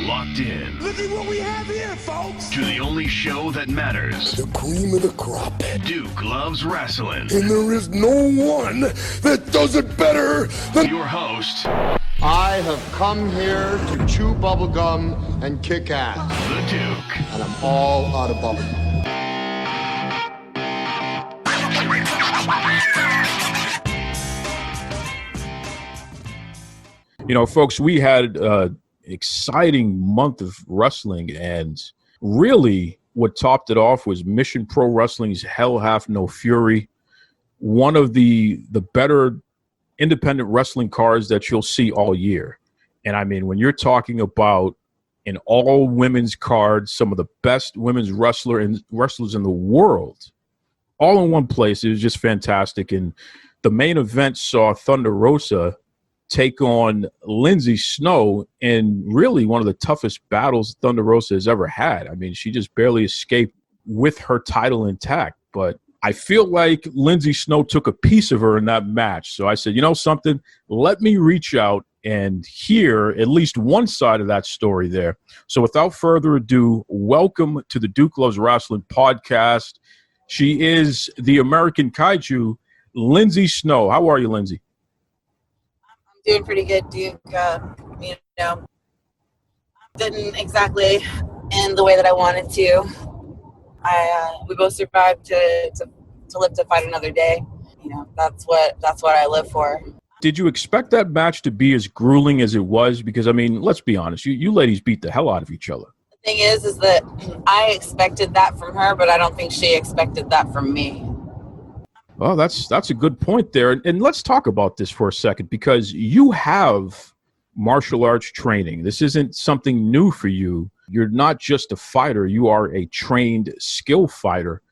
locked in. Look at what we have here, folks. To the only show that matters. The cream of the crop. Duke loves wrestling. And there is no one that does it better than your host. I have come here to chew bubblegum and kick ass. The Duke. And I'm all out of bubblegum. You know, folks, we had an exciting month of wrestling, and really what topped it off was Mission Pro Wrestling's Hell Hath No Fury, one of the better independent wrestling cards that you'll see all year. And I mean, when you're talking about an all-women's card, some of the best women's wrestlers in the world, all in one place, it was just fantastic. And the main event saw Thunder Rosa take on Lindsay Snow in really one of the toughest battles Thunder Rosa has ever had. I mean, she just barely escaped with her title intact. But I feel like Lindsay Snow took a piece of her in that match. So I said, you know something, let me reach out and hear at least one side of that story there. So without further ado, welcome to the Duke Loves Wrestling podcast. She is the American Kaiju Lindsay Snow. How are you, Lindsay? Doing pretty good, Duke. You know, didn't exactly end the way that I wanted to. We both survived to live to fight another day. You know, that's what I live for. Did you expect that match to be as grueling as it was? Because I mean, let's be honest, you ladies beat the hell out of each other. The thing is that I expected that from her, but I don't think she expected that from me. Well, that's a good point there. And let's talk about this for a second, because you have martial arts training. This isn't something new for you. You're not just a fighter. You are a trained skill fighter.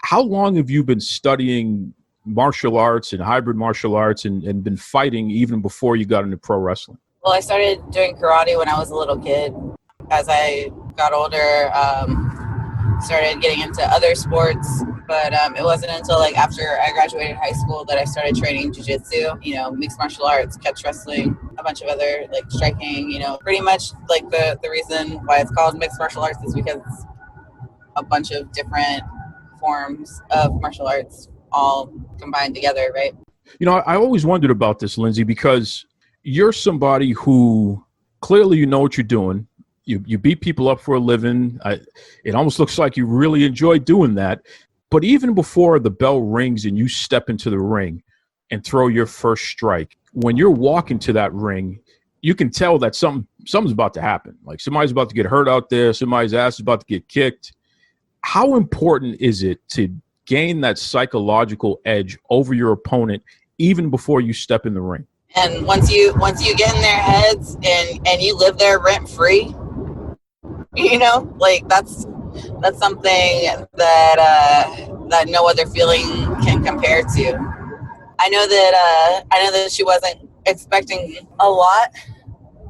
How long have you been studying martial arts and hybrid martial arts and been fighting even before you got into pro wrestling? Well, I started doing karate when I was a little kid. As I got older, started getting into other sports. But it wasn't until like after I graduated high school that I started training jiu-jitsu, you know, mixed martial arts, catch wrestling, a bunch of other like striking, you know, pretty much like the reason why it's called mixed martial arts is because it's a bunch of different forms of martial arts all combined together, right? You know, I always wondered about this, Lindsay, because you're somebody who clearly you know what you're doing. You beat people up for a living. It almost looks like you really enjoy doing that. But even before the bell rings and you step into the ring and throw your first strike, when you're walking to that ring, you can tell that something's about to happen. Like somebody's about to get hurt out there. Somebody's ass is about to get kicked. How important is it to gain that psychological edge over your opponent even before you step in the ring? And once you get in their heads and you live there rent free, you know, like that's something that no other feeling can compare to. I know that she wasn't expecting a lot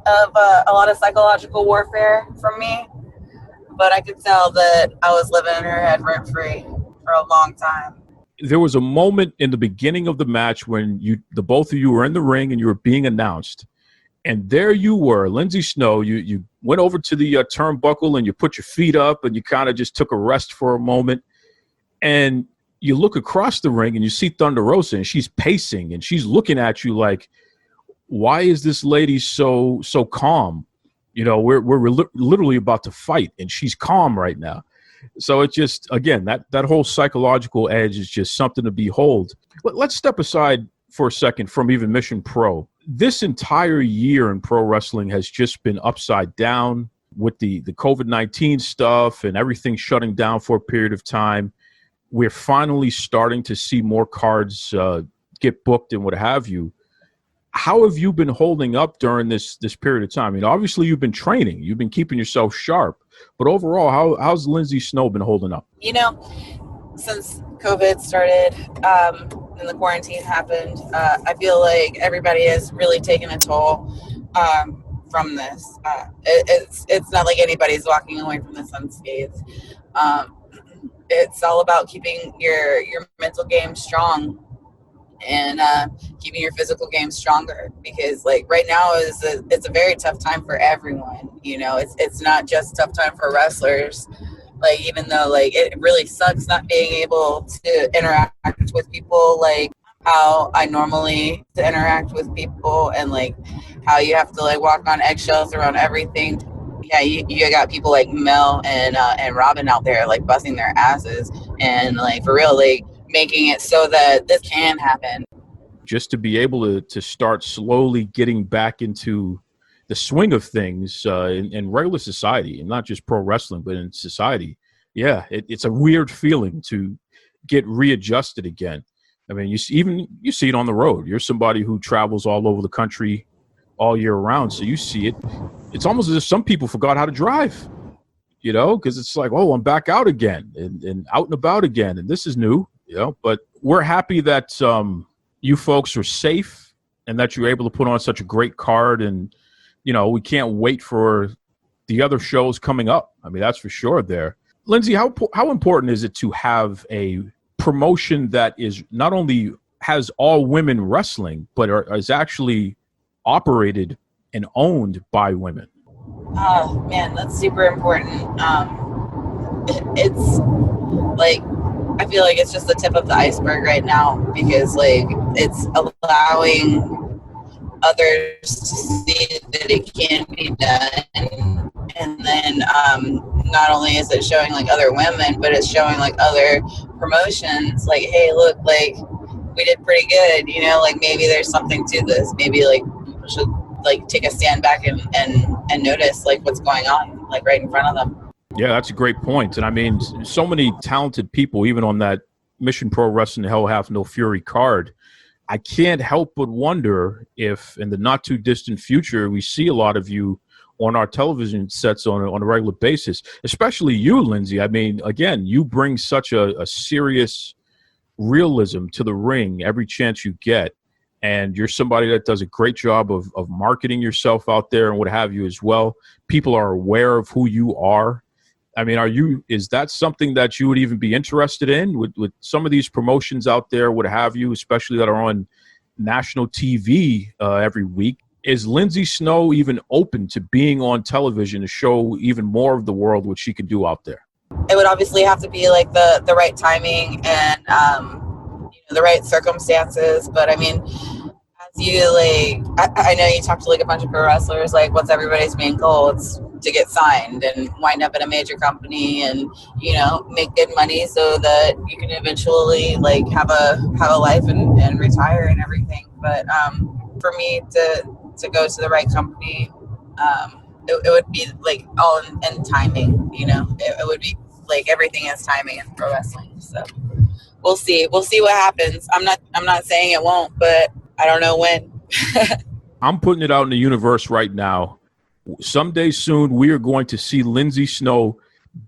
of psychological warfare from me, but I could tell that I was living in her head rent free for a long time. There was a moment in the beginning of the match when the both of you were in the ring and you were being announced. And there you were, Lindsay Snow. You went over to the turnbuckle and you put your feet up and you kind of just took a rest for a moment. And you look across the ring and you see Thunder Rosa and she's pacing and she's looking at you like, why is this lady so calm? You know, we're literally about to fight and she's calm right now. So it's just, again, that whole psychological edge is just something to behold. But let's step aside for a second from even Mission Pro. This entire year in pro wrestling has just been upside down with the COVID-19 stuff and everything shutting down for a period of time. We're finally starting to see more cards get booked and what have you. How have you been holding up during this period of time? I mean, obviously you've been training, you've been keeping yourself sharp, but overall, how's Lindsay Snow been holding up? You know, since COVID started and the quarantine happened, I feel like everybody has really taken a toll from this. It's not like anybody's walking away from this unscathed. It's all about keeping your mental game strong and keeping your physical game stronger, because like right now it's a very tough time for everyone. You know, it's not just tough time for wrestlers. Like, even though like it really sucks not being able to interact with people like how I normally to interact with people, and like how you have to like walk on eggshells around everything. Yeah, you got people like Mel and Robin out there like busting their asses and like for real, like making it so that this can happen. Just to be able to start slowly getting back into the swing of things in regular society, and not just pro wrestling, but in society. Yeah, it's a weird feeling to get readjusted again. I mean, you see it on the road. You're somebody who travels all over the country all year round, so you see it. It's almost as if some people forgot how to drive, you know, because it's like, oh, I'm back out again and out and about again, and this is new, you know. But we're happy that you folks are safe and that you're able to put on such a great card, and you know, we can't wait for the other shows coming up. I mean, that's for sure. There, Lindsay, how important is it to have a promotion that is not only has all women wrestling, but is actually operated and owned by women? Oh man, that's super important. It's like, I feel like it's just the tip of the iceberg right now, because like it's allowing others to see that it can be done. And then not only is it showing like other women, but it's showing like other promotions like, hey, look, like we did pretty good, you know, like maybe there's something to this. Maybe like people should like take a stand back and notice like what's going on like right in front of them. Yeah, that's a great point. And I mean, so many talented people, even on that Mission Pro Wrestling Hell Hath No Fury card. I can't help but wonder if in the not too distant future, we see a lot of you on our television sets on a regular basis, especially you, Lindsay. I mean, again, you bring such a serious realism to the ring every chance you get. And you're somebody that does a great job of marketing yourself out there and what have you as well. People are aware of who you are. I mean, is that something that you would even be interested in with some of these promotions out there, what have you, especially that are on national TV every week? Is Lindsay Snow even open to being on television to show even more of the world what she can do out there? It would obviously have to be like the right timing and the right circumstances. But I mean, as you like, I know you talked to like a bunch of pro wrestlers. Like, what's everybody's main goal? It's to get signed and wind up at a major company and, you know, make good money so that you can eventually like have a life and retire and everything. But for me to go to the right company, it would be like all in timing. You know, it would be like everything is timing in pro wrestling. So we'll see what happens. I'm not saying it won't, but I don't know when. I'm putting it out in the universe right now. Someday soon, we are going to see Lindsay Snow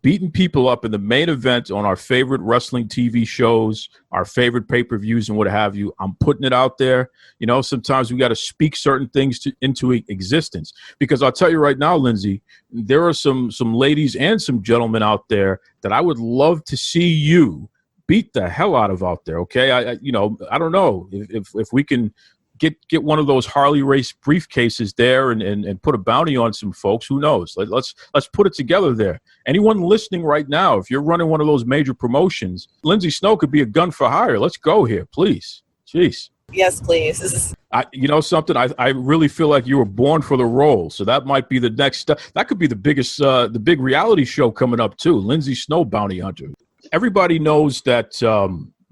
beating people up in the main event on our favorite wrestling TV shows, our favorite pay-per-views, and what have you. I'm putting it out there. You know, sometimes we got to speak certain things into existence, because I'll tell you right now, Lindsay, there are some ladies and some gentlemen out there that I would love to see you beat the hell out of out there. Okay. I don't know if we can get one of those Harley race briefcases there and put a bounty on some folks. Who knows? Let's put it together there. Anyone listening right now, if you're running one of those major promotions, Lindsay Snow could be a gun for hire. Let's go here, please. Jeez. Yes, please. You know something? I really feel like you were born for the role. So that might be the next step. That could be the biggest, the big reality show coming up too. Lindsay Snow, bounty hunter. Everybody knows that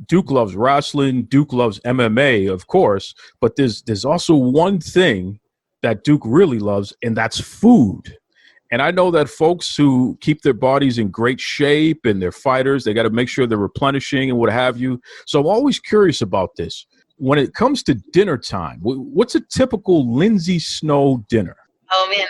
Duke loves wrestling. Duke loves MMA, of course. But there's also one thing that Duke really loves, and that's food. And I know that folks who keep their bodies in great shape and they're fighters, they got to make sure they're replenishing and what have you. So I'm always curious about this. When it comes to dinner time, what's a typical Lindsay Snow dinner? Oh man,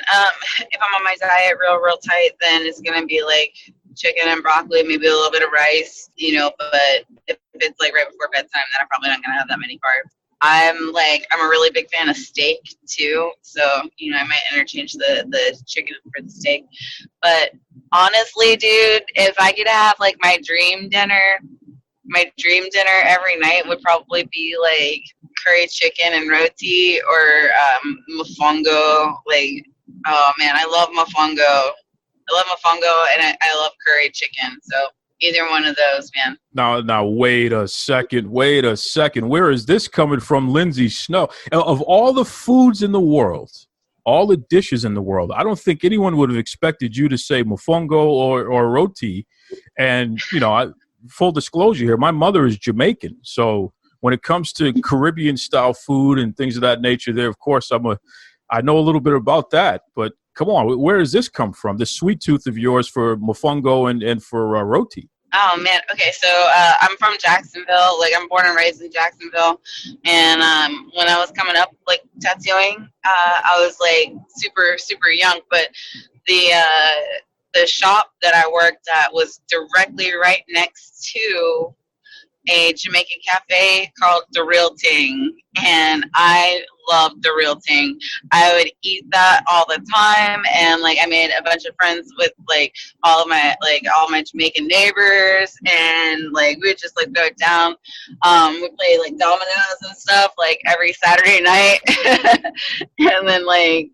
if I'm on my diet real tight, then it's gonna be like chicken and broccoli, maybe a little bit of rice, you know. But if it's like right before bedtime, then I'm probably not gonna have that many carbs. I'm a really big fan of steak too, so you know I might interchange the chicken for the steak. But honestly, dude, if I could have like my dream dinner, my dream dinner every night would probably be like curry chicken and roti or mofongo. Like, oh man, I love mofongo. I love mofongo and I love curry chicken. So either one of those, man. Now, wait a second. Where is this coming from, Lindsay Snow? Of all the foods in the world, all the dishes in the world, I don't think anyone would have expected you to say mofongo or roti. And, you know, full disclosure here, my mother is Jamaican. So when it comes to Caribbean-style food and things of that nature there, of course, I know a little bit about that. But come on, where does this come from, this sweet tooth of yours for mofongo and for roti? Oh man, okay, so I'm from Jacksonville. Like, I'm born and raised in Jacksonville, and when I was coming up, like, tattooing, I was like super young. But the shop that I worked at was directly right next to a Jamaican cafe called The Real Ting, and I loved The Real Ting. I would eat that all the time, and like I made a bunch of friends with like all my Jamaican neighbors, and like we would just like throw it down. We play like dominoes and stuff like every Saturday night, and then like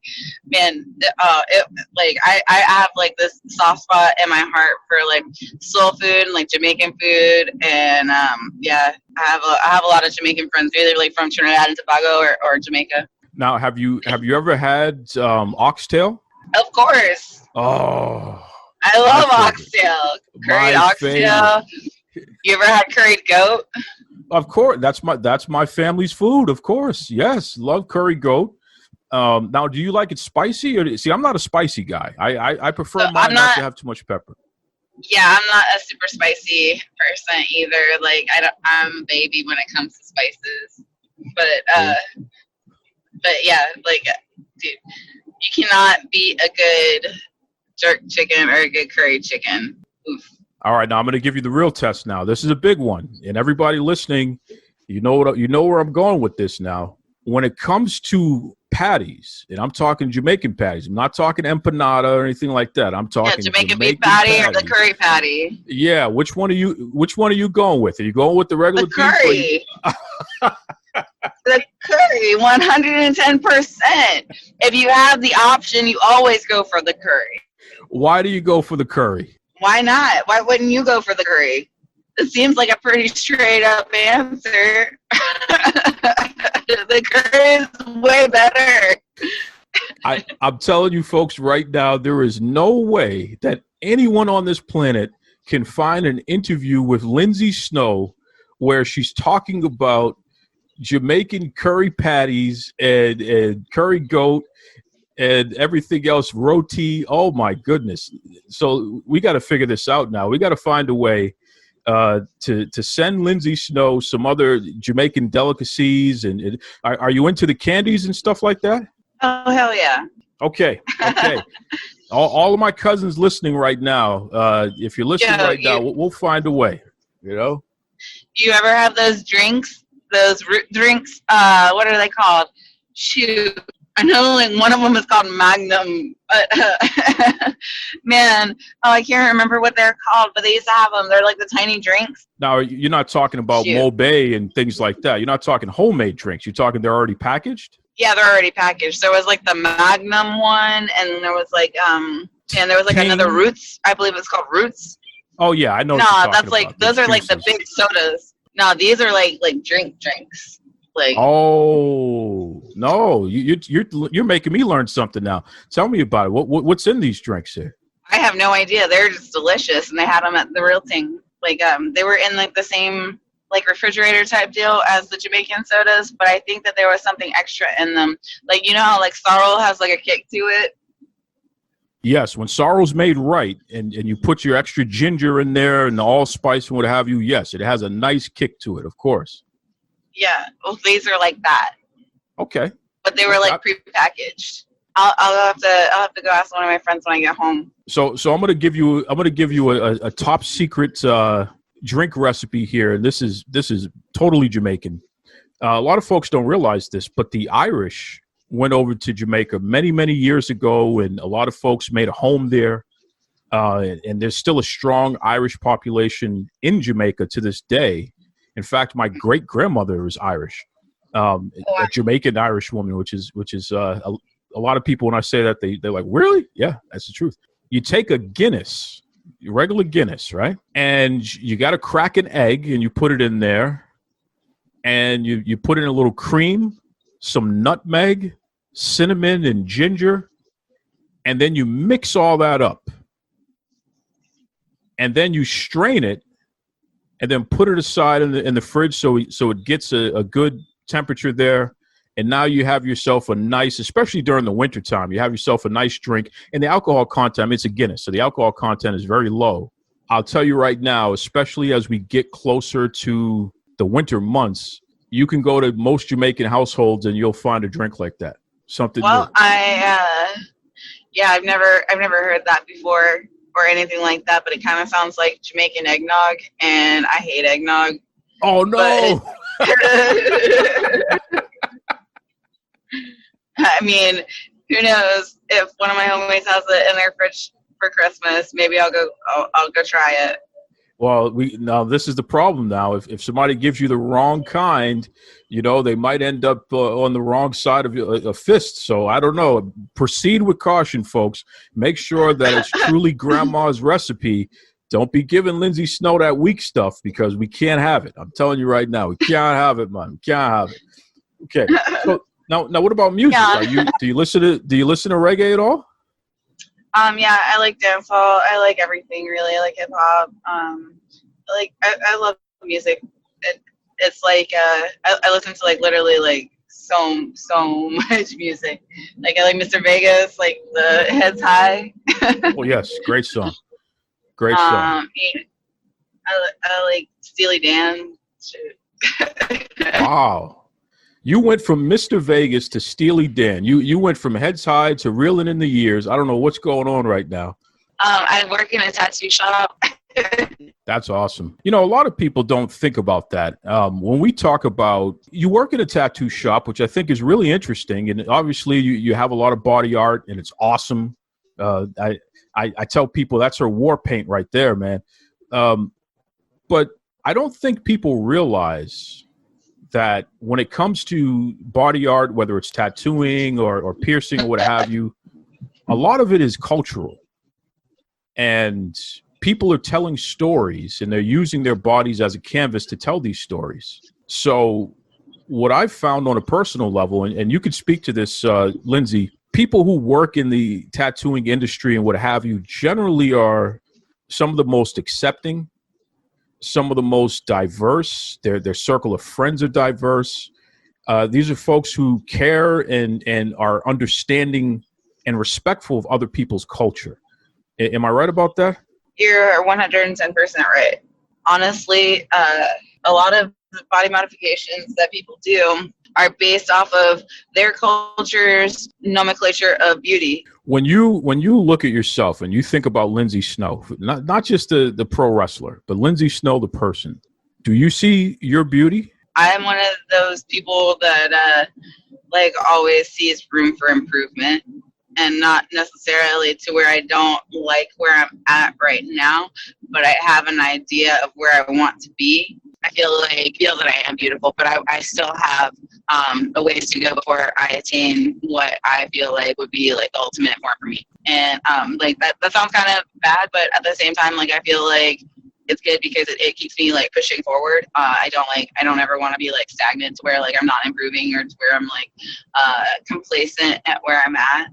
man, I have like this soft spot in my heart for like soul food and like Jamaican food, and yeah, I have a lot of Jamaican friends, either like from Trinidad and Tobago or Jamaica. Now, have you ever had oxtail? Of course. Oh, I love oxtail. Curried oxtail. You ever had curried goat? Of course, that's my family's food. Of course, yes, love curry goat. Now, do you like it spicy? Or see, I'm not a spicy guy. I prefer mine not to have too much pepper. Yeah, I'm not a super spicy person either. Like I'm a baby when it comes to spices. But yeah, like dude, you cannot beat a good jerk chicken or a good curry chicken. Oof. All right, now I'm going to give you the real test. Now, this is a big one, and everybody listening, you know where I'm going with this. Now, when it comes to patties, and I'm talking Jamaican patties, I'm not talking empanada or anything like that. I'm talking Jamaican beef patty or the curry patty. Yeah, which one are you going with? Are you going with the regular beef? Curry. The curry, 110%. If you have the option, you always go for the curry. Why do you go for the curry? Why not? Why wouldn't you go for the curry? It seems like a pretty straight up answer. The curry is way better. I'm telling you folks right now, there is no way that anyone on this planet can find an interview with Lindsay Snow where she's talking about Jamaican curry patties and curry goat and everything else, roti. Oh my goodness. So we got to figure this out now. We got to find a way to send Lindsay Snow some other Jamaican delicacies. And are you into the candies and stuff like that? Oh, hell yeah. Okay. all of my cousins listening right now, if you're listening now, we'll find a way, you know? You ever have those drinks? Those root drinks? What are they called? Shoot. I know like one of them is called Magnum, but man, I can't remember what they're called, but they used to have them. They're like the tiny drinks. Now, you're not talking about Mobay and things like that. You're not talking homemade drinks. You're talking they're already packaged? Yeah, they're already packaged. There was like the Magnum one, and there was like another Roots. I believe it's called Roots. Oh yeah, I know. No, that's like those are like the big sodas. No, these are like drinks. Like, oh no, you're making me learn something now. Tell me about it. What's in these drinks here? I have no idea. They're just delicious, and they had them at the Real Ting. Like they were in like the same like refrigerator type deal as the Jamaican sodas, but I think that there was something extra in them. Like you know how like sorrel has like a kick to it. Yes, when sorrel's made right, and you put your extra ginger in there and the allspice and what have you. Yes, it has a nice kick to it, of course. Yeah, well, these are like that. Okay. But they were like prepackaged. I'll have to go ask one of my friends when I get home. So I'm gonna give you a top secret drink recipe here, and this is totally Jamaican. A lot of folks don't realize this, but the Irish went over to Jamaica many years ago, and a lot of folks made a home there. And there's still a strong Irish population in Jamaica to this day. In fact, my great grandmother was Irish, a Jamaican Irish woman, which is a lot of people, when I say that, they're like, really? Yeah, that's the truth. You take a Guinness, regular Guinness, right? And you got to crack an egg and you put it in there, and you put in a little cream, some nutmeg, cinnamon, and ginger, and then you mix all that up. And then you strain it, and then put it aside in the fridge so it gets a good temperature there. And now you have yourself a nice, especially during the wintertime, you have yourself a nice drink. And the alcohol content, it's a Guinness, so the alcohol content is very low. I'll tell you right now, especially as we get closer to the winter months, you can go to most Jamaican households and you'll find a drink like that. Something Well, new. I've never heard that before or anything like that, but it kind of sounds like Jamaican eggnog, and I hate eggnog. Oh, no. I mean, who knows? If one of my homies has it in their fridge for Christmas, maybe I'll go try it. Well, now this is the problem now. If somebody gives you the wrong kind, they might end up on the wrong side of a fist. So I don't know. Proceed with caution, folks. Make sure that it's truly grandma's recipe. Don't be giving Lindsay Snow that weak stuff, because we can't have it. I'm telling you right now, we can't have it, man. We can't have it. Okay. So now what about music? Yeah. Do you listen to reggae at all? Yeah, I like dancehall. I like everything, really. I like hip hop. I love music. It's like I listen to like literally like so much music. Like I like Mr. Vegas, like the Heads High. Oh yes, great song. Great song. I like Steely Dan. Wow. You went from Mr. Vegas to Steely Dan. You went from Heads High to Reeling in the Years. I don't know what's going on right now. I work in a tattoo shop. That's awesome. A lot of people don't think about that. When we talk about, you work in a tattoo shop, which I think is really interesting. And obviously you have a lot of body art, and it's awesome. I tell people that's her war paint right there, man. But I don't think people realize that when it comes to body art, whether it's tattooing or piercing or what have you, a lot of it is cultural. And people are telling stories, and they're using their bodies as a canvas to tell these stories. So what I've found on a personal level, and you could speak to this, Lindsay, people who work in the tattooing industry and what have you generally are some of the most accepting, some of the most diverse. Their circle of friends are diverse. These are folks who care and are understanding and respectful of other people's culture. Am I right about that? You're 110% right. Honestly, a lot of body modifications that people do are based off of their culture's nomenclature of beauty. When you look at yourself and you think about Lindsay Snow, not just the pro wrestler, but Lindsay Snow, the person, do you see your beauty? I am one of those people that always sees room for improvement, and not necessarily to where I don't like where I'm at right now, but I have an idea of where I want to be. I feel that I am beautiful, but I still have a ways to go before I attain what I feel like would be like the ultimate form for me. And that sounds kind of bad, but at the same time, I feel like it's good because it keeps me pushing forward. I don't ever want to be stagnant to where I'm not improving, or to where I'm complacent at where I'm at.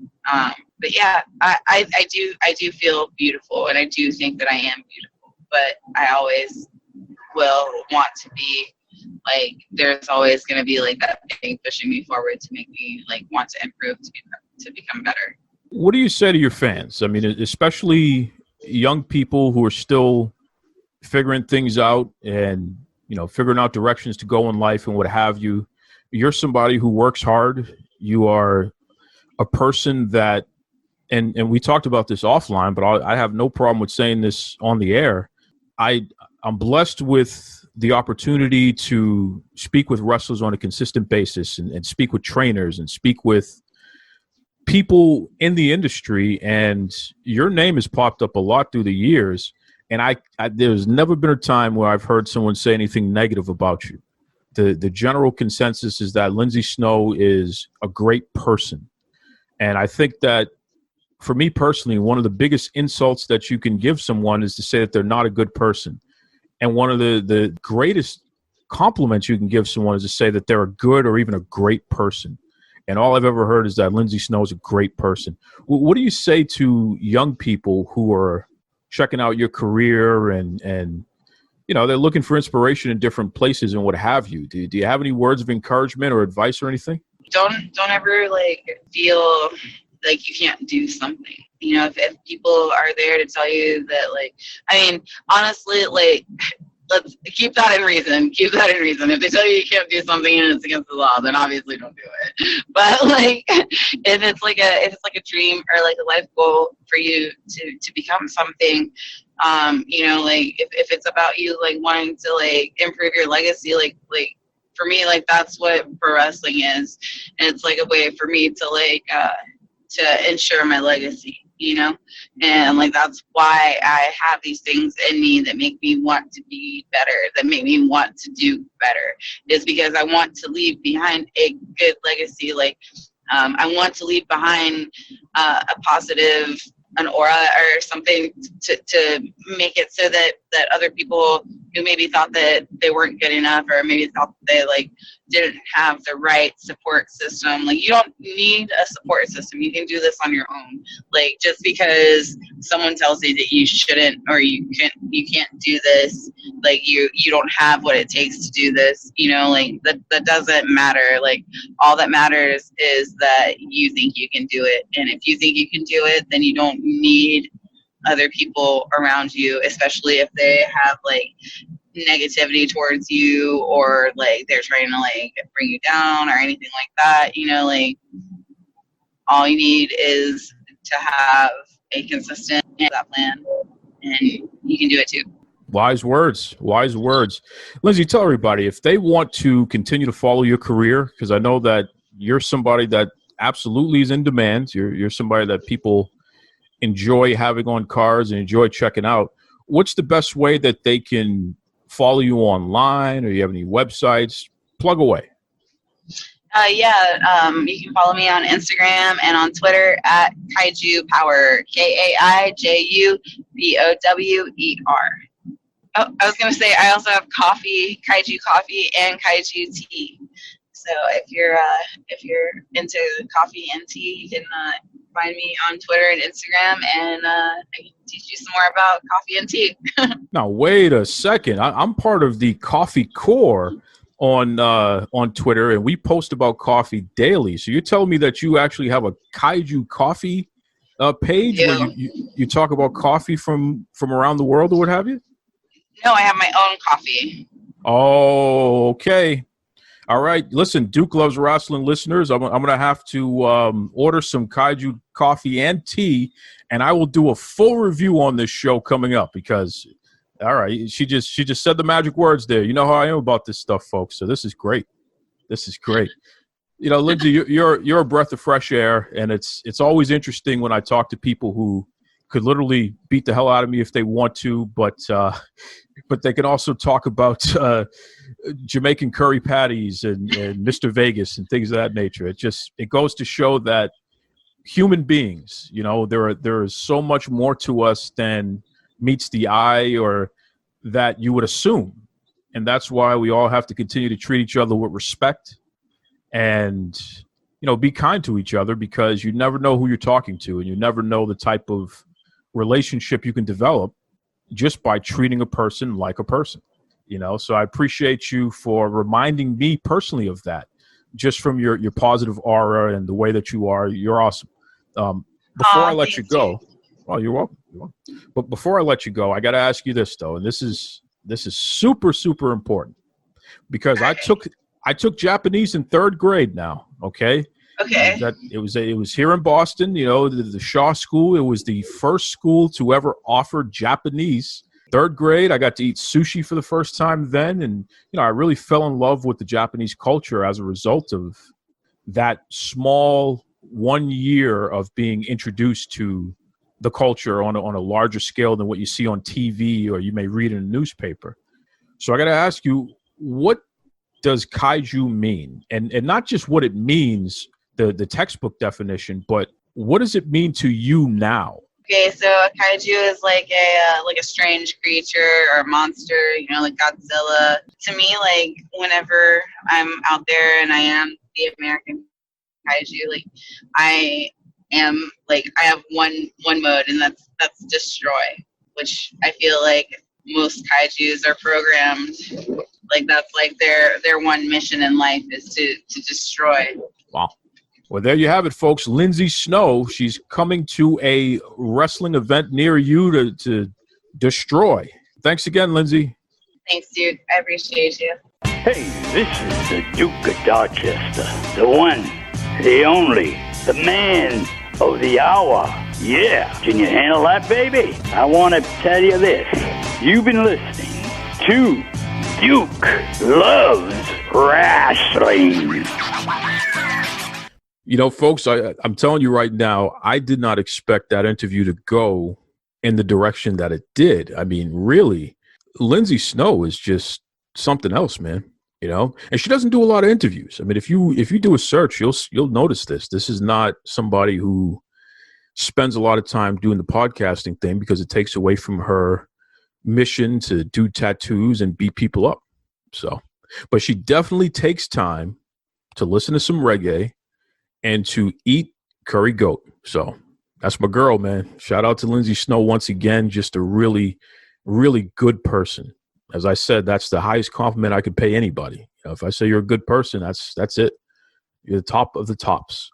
But yeah, I do feel beautiful, and I do think that I am beautiful, but I always will want to be there's always going to be that thing pushing me forward to make me want to improve, to become better. What do you say to your fans? I mean, especially young people who are still figuring things out and, figuring out directions to go in life and what have you. You're somebody who works hard. You are a person that, and we talked about this offline, but I have no problem with saying this on the air. I'm blessed with the opportunity to speak with wrestlers on a consistent basis, and speak with trainers, and speak with people in the industry, and your name has popped up a lot through the years. And I there's never been a time where I've heard someone say anything negative about you. The general consensus is that Lindsay Snow is a great person. And I think that for me personally, one of the biggest insults that you can give someone is to say that they're not a good person. And one of the greatest compliments you can give someone is to say that they're a good or even a great person. And all I've ever heard is that Lindsay Snow is a great person. What do you say to young people who are checking out your career and they're looking for inspiration in different places and what have you? Do you have any words of encouragement or advice or anything? Don't ever feel like you can't do something. If people are there to tell you that, honestly, let's keep that in reason. Keep that in reason. If they tell you you can't do something and it's against the law, then obviously don't do it. But if it's like a dream or like a life goal for you to become something, if it's about you wanting to improve your legacy, for me, that's what pro wrestling is, and it's a way for me to ensure my legacy. And that's why I have these things in me that make me want to be better, that make me want to do better, is because I want to leave behind a good legacy. I want to leave behind a positive, an aura or something to make it so that other people who maybe thought that they weren't good enough, or maybe thought that they didn't have the right support system. You don't need a support system. You can do this on your own. Just because someone tells you that you shouldn't, or you can't do this, you don't have what it takes to do this, that doesn't matter. All that matters is that you think you can do it. And if you think you can do it, then you don't need other people around you, especially if they have negativity towards you, or they're trying to bring you down or anything like that. All you need is to have a consistent plan, and you can do it too. Wise words. Lindsay, tell everybody if they want to continue to follow your career, because I know that you're somebody that absolutely is in demand. You're somebody that people enjoy having on cards and enjoy checking out. What's the best way that they can follow you online, or you have any websites? Plug away. You can follow me on Instagram and on Twitter at Kaiju Power, KAIJUBOWER. Oh, I was going to say, I also have coffee, Kaiju Coffee, and Kaiju Tea. So if you're into coffee and tea, you can find me on Twitter and Instagram, and I can teach you some more about coffee and tea. Now, wait a second. I'm part of the Coffee Core on Twitter, and we post about coffee daily. So you're telling me that you actually have a Kaiju Coffee page where you talk about coffee from around the world or what have you? No, I have my own coffee. Oh, okay. All right. Listen, Duke Loves Rasslin listeners, I'm going to have to order some Kaiju coffee and tea, and I will do a full review on this show coming up because, all right, she just said the magic words there. You know how I am about this stuff, folks. So this is great. Lindsay, you're a breath of fresh air, and it's always interesting when I talk to people who could literally beat the hell out of me if they want to, but they can also talk about Jamaican Curry patties and Mr. Vegas and things of that nature. It goes to show that human beings, there is so much more to us than meets the eye or that you would assume. And that's why we all have to continue to treat each other with respect and, be kind to each other, because you never know who you're talking to, and you never know the type of relationship you can develop just by treating a person like a person, So I appreciate you for reminding me personally of that, just from your positive aura and the way that you are. You're awesome. Before I let you go, oh, you're welcome. But before I let you go, I got to ask you this though, and this is super, super important, because I took Japanese in third grade now. Okay. Okay. It was here in Boston, the Shaw School. It was the first school to ever offer Japanese. Third grade, I got to eat sushi for the first time then. And, I really fell in love with the Japanese culture as a result of that small 1 year of being introduced to the culture on a larger scale than what you see on TV or you may read in a newspaper. So I got to ask you, what does kaiju mean? And not just what it means, the textbook definition, but what does it mean to you now? Okay, so a kaiju is like a strange creature or monster, like Godzilla. To me, like whenever I'm out there and I am the American kaiju, like I am like I have one mode, and that's destroy, which I feel like most kaijus are programmed like that's like their one mission in life is to destroy. Wow. Well, there you have it, folks. Lindsay Snow, she's coming to a wrestling event near you to destroy. Thanks again, Lindsay. Thanks, Duke. I appreciate you. Hey, this is the Duke of Dorchester, the one, the only, the man of the hour. Yeah, can you handle that, baby? I want to tell you this. You've been listening to Duke Loves Wrestling. You know, folks, I'm telling you right now, I did not expect that interview to go in the direction that it did. I mean, really, Lindsay Snow is just something else, man. And she doesn't do a lot of interviews. I mean, if you do a search, you'll notice this. This is not somebody who spends a lot of time doing the podcasting thing because it takes away from her mission to do tattoos and beat people up. So, but she definitely takes time to listen to some reggae and to eat curry goat. So that's my girl, man. Shout out to Lindsay Snow once again. Just a really, really good person. As I said, that's the highest compliment I could pay anybody. If I say you're a good person, that's it. You're the top of the tops.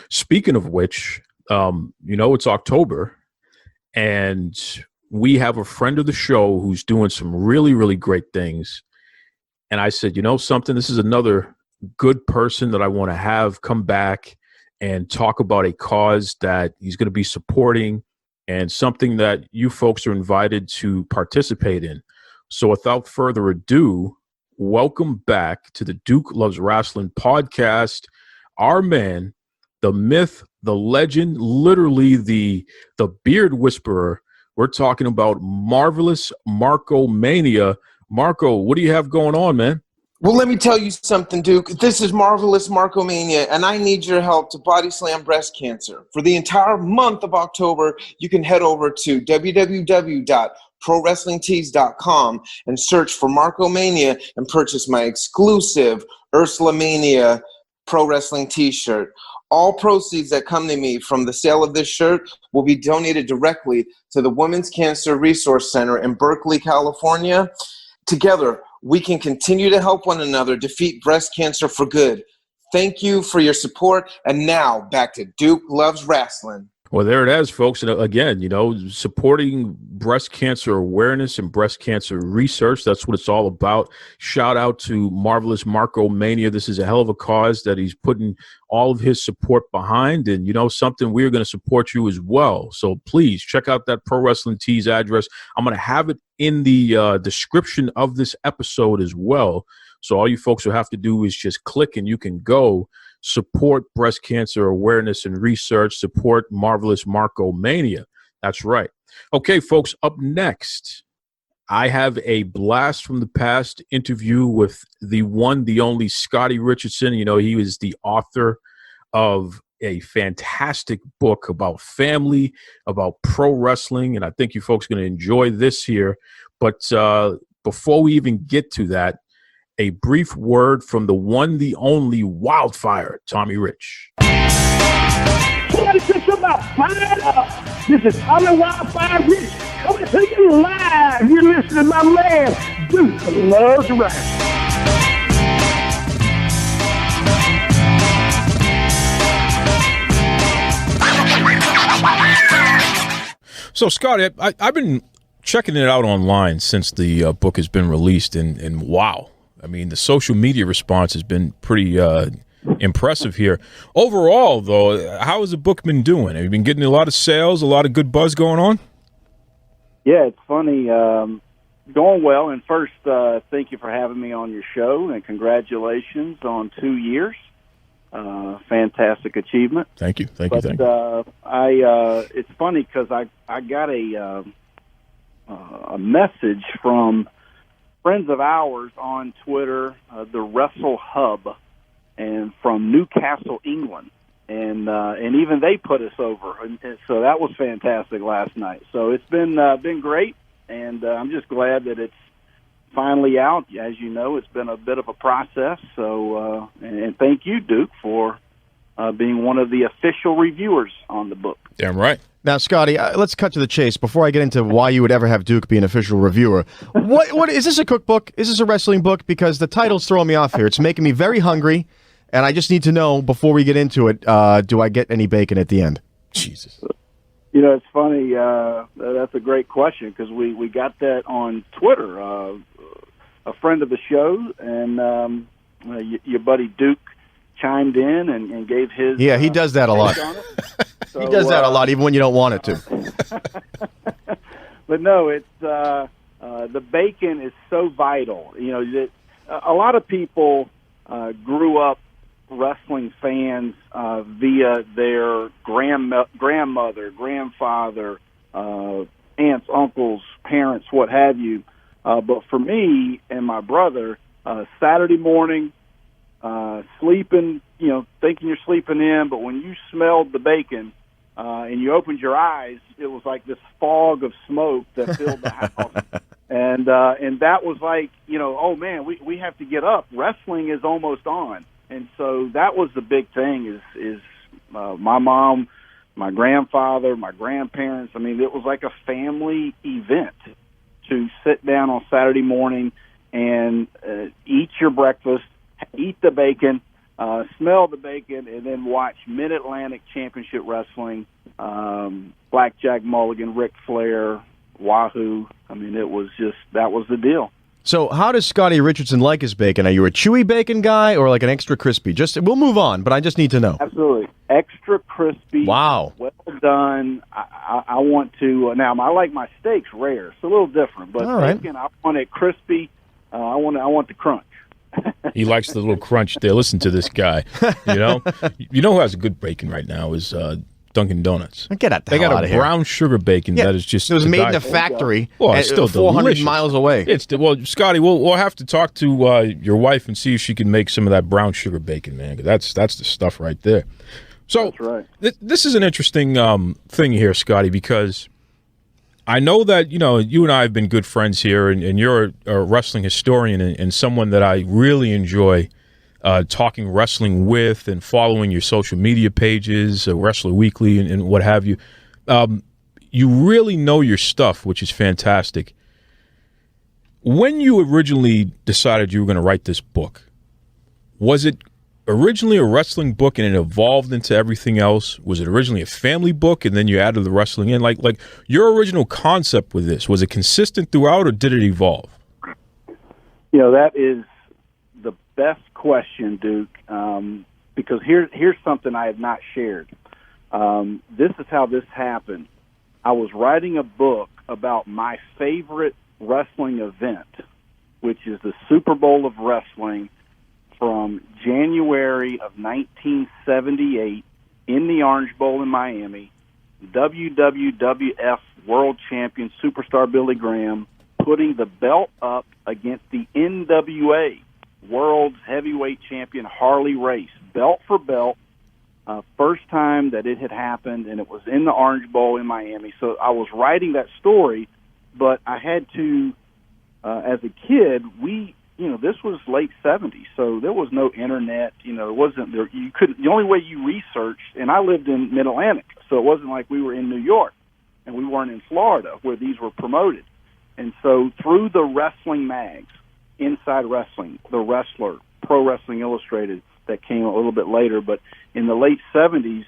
Speaking of which, it's October, and we have a friend of the show who's doing some really, really great things. And I said, something, this is another good person that I want to have come back and talk about a cause that he's going to be supporting and something that you folks are invited to participate in. So without further ado, welcome back to the Duke Loves Wrestling podcast. Our man, the myth, the legend, literally the beard whisperer. We're talking about Marvelous Marco Mania. Marco, what do you have going on, man? Well, let me tell you something, Duke. This is Marvelous Marco Mania, and I need your help to body slam breast cancer. For the entire month of October, you can head over to www.prowrestlingtees.com and search for Marco Mania and purchase my exclusive Ursula Mania Pro Wrestling t-shirt. All proceeds that come to me from the sale of this shirt will be donated directly to the Women's Cancer Resource Center in Berkeley, California. Together, we can continue to help one another defeat breast cancer for good. Thank you for your support. And now back to Duke Loves Wrestling. Well, there it is, folks. And again, supporting breast cancer awareness and breast cancer research. That's what it's all about. Shout out to Marvelous Marco Mania. This is a hell of a cause that he's putting all of his support behind. And, something, we're going to support you as well. So please check out that Pro Wrestling Tees address. I'm going to have it in the description of this episode as well. So all you folks will have to do is just click and you can go support breast cancer awareness and research, support Marvelous Marco Mania. That's right. Okay, folks, up next, I have a blast from the past interview with the one, the only Scotty Richardson. He was the author of a fantastic book about family, about pro wrestling, and I think you folks are going to enjoy this here. But before we even get to that, a brief word from the one, the only Wildfire, Tommy Rich. Somebody said something about fired up. This is Tommy Wildfire Rich coming to you live. You're listening to my man, Duke Loves Wrestling. So, Scott, I've been checking it out online since the book has been released, and wow. I mean, the social media response has been pretty impressive here. Overall, though, how has the book been doing? Have you been getting a lot of sales, a lot of good buzz going on? Yeah, it's funny. Going well. And first, thank you for having me on your show, and congratulations on 2 years. fantastic achievement. Thank you. Thank you. It's funny because I got a message from friends of ours on Twitter, the Wrestle Hub, and from Newcastle, England, and even they put us over, and so that was fantastic last night. So it's been great, and I'm just glad that it's finally out. As you know, it's been a bit of a process. So and thank you, Duke, for being one of the official reviewers on the book. Damn right. Now, Scotty, let's cut to the chase. Before I get into why you would ever have Duke be an official reviewer, what is this a cookbook? Is this a wrestling book? Because the title's throwing me off here. It's making me very hungry, and I just need to know before we get into it, do I get any bacon at the end? Jesus. You know, it's funny. That's a great question because we got that on Twitter. A friend of the show and your buddy Duke chimed in and gave his. Yeah, he does that a lot. So, he does that a lot, even when you don't want it to. But no, it's the bacon is so vital. You know, a lot of people grew up wrestling fans via their grandmother, grandfather, aunts, uncles, parents, what have you. But for me and my brother, Saturday morning, sleeping, you know, thinking you're sleeping in, but when you smelled the bacon and you opened your eyes, it was like this fog of smoke that filled the house. And that was like, you know, oh, man, we have to get up. Wrestling is almost on. And so that was the big thing is my mom, my grandfather, my grandparents. I mean, it was like a family event to sit down on Saturday morning and eat your breakfast, eat the bacon, smell the bacon, and then watch Mid-Atlantic Championship Wrestling, Blackjack Mulligan, Ric Flair, Wahoo. I mean, that was the deal. So how does Scotty Richardson like his bacon? Are you a chewy bacon guy or like an extra crispy? We'll move on, but I just need to know. Absolutely. Extra crispy. Wow. Well done. I want to, now I like my steaks rare. It's a little different, but bacon, I want it crispy. I want the crunch. He likes the little crunch there. Listen to this guy. You know who has a good bacon right now is Dunkin' Donuts. Get out They got a brown sugar bacon that is just. It was made in a factory. Well, it's still 400 delicious. miles away. Well, Scotty, we'll have to talk to your wife and see if she can make some of that brown sugar bacon, man. That's the stuff right there. So that's right. This is an interesting thing here, Scotty, because I know that you and I have been good friends here, and you're a wrestling historian and someone that I really enjoy talking wrestling with and following your social media pages, Wrestler Weekly and what have you. You really know your stuff, which is fantastic. When you originally decided you were going to write this book, was it originally a wrestling book and it evolved into everything else? Was it originally a family book and then you added the wrestling in? Like your original concept with this, was it consistent throughout or did it evolve? You know, that is the best question, Duke, because here's something I have not shared. This is how this happened. I was writing a book about my favorite wrestling event, which is the Super Bowl of Wrestling from January of 1978 in the Orange Bowl in Miami. WWF World Champion Superstar Billy Graham putting the belt up against the NWA World Heavyweight Champion Harley Race, belt for belt. First time that it had happened, and it was in the Orange Bowl in Miami. So I was writing that story, but I had to, as a kid, this was late 70s, so there was no internet. It wasn't there. You couldn't. The only way you researched, and I lived in Mid-Atlantic, so it wasn't like we were in New York, and we weren't in Florida where these were promoted. And so through the wrestling mags, Inside Wrestling, The Wrestler, Pro Wrestling Illustrated, that came a little bit later, but in the late 70s,